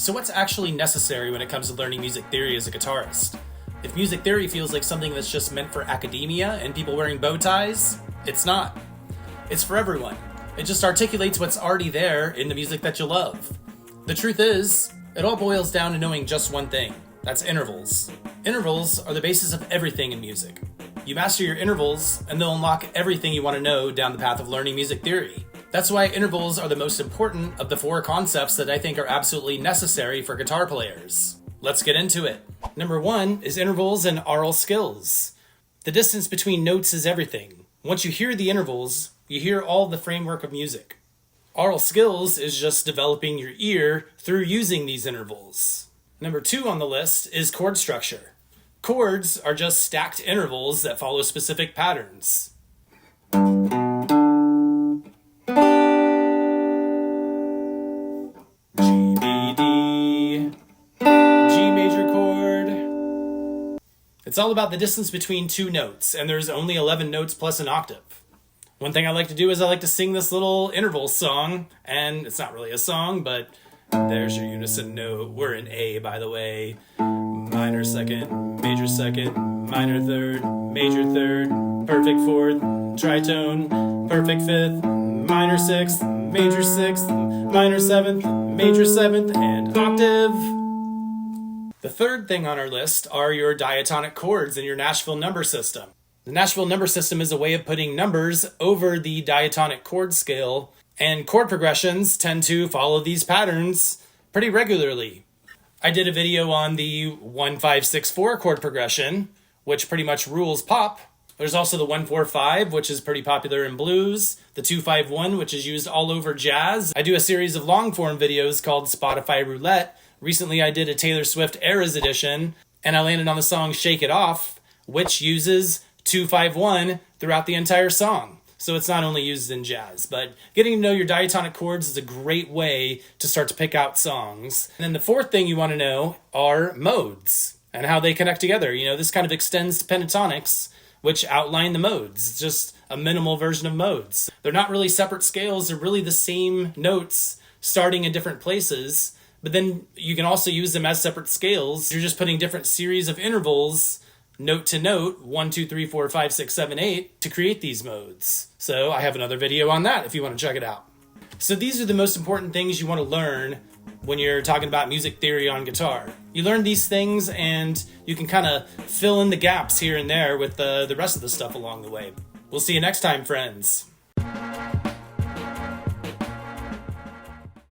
So what's actually necessary when it comes to learning music theory as a guitarist? If music theory feels like something that's just meant for academia and people wearing bow ties, it's not. It's for everyone. It just articulates what's already there in the music that you love. The truth is, it all boils down to knowing just one thing. That's intervals. Intervals are the basis of everything in music. You master your intervals, and they'll unlock everything you want to know down the path of learning music theory. That's why intervals are the most important of the 4 concepts that I think are absolutely necessary for guitar players. Let's get into it. Number 1 is intervals and aural skills. The distance between notes is everything. Once you hear the intervals, you hear all the framework of music. Aural skills is just developing your ear through using these intervals. Number 2 on the list is chord structure. Chords are just stacked intervals that follow specific patterns. G, B, D, G major chord. It's all about the distance between 2 notes, and there's only 11 notes plus an octave. One thing I like to do is I like to sing this little interval song, and it's not really a song, but there's your unison note. We're in A, by the way. Minor second, minor third, major third, perfect fourth, tritone, perfect fifth, minor sixth, major sixth, minor seventh, major seventh, and octave. The third thing on our list are your diatonic chords in your Nashville number system. The Nashville number system is a way of putting numbers over the diatonic chord scale, and chord progressions tend to follow these patterns pretty regularly. I did a video on the 1-5-6-4 chord progression, which pretty much rules pop. There's also the 1-4-5, which is pretty popular in blues, the 2-5-1, which is used all over jazz. I do a series of long-form videos called Spotify Roulette. Recently I did a Taylor Swift Eras edition, and I landed on the song Shake It Off, which uses 2-5-1 throughout the entire song. So it's not only used in jazz, but getting to know your diatonic chords is a great way to start to pick out songs. And then the fourth thing you want to know are modes and how they connect together. You know, this kind of extends to pentatonics, which outline the modes. It's just a minimal version of modes. They're not really separate scales. They're really the same notes starting in different places, but then you can also use them as separate scales. You're just putting different series of intervals note to note, 1, 2, 3, 4, 5, 6, 7, 8, to create these modes. So I have another video on that if you want to check it out. So these are the most important things you want to learn when you're talking about music theory on guitar. You learn these things and you can kind of fill in the gaps here and there with the rest of the stuff along the way. We'll see you next time, friends.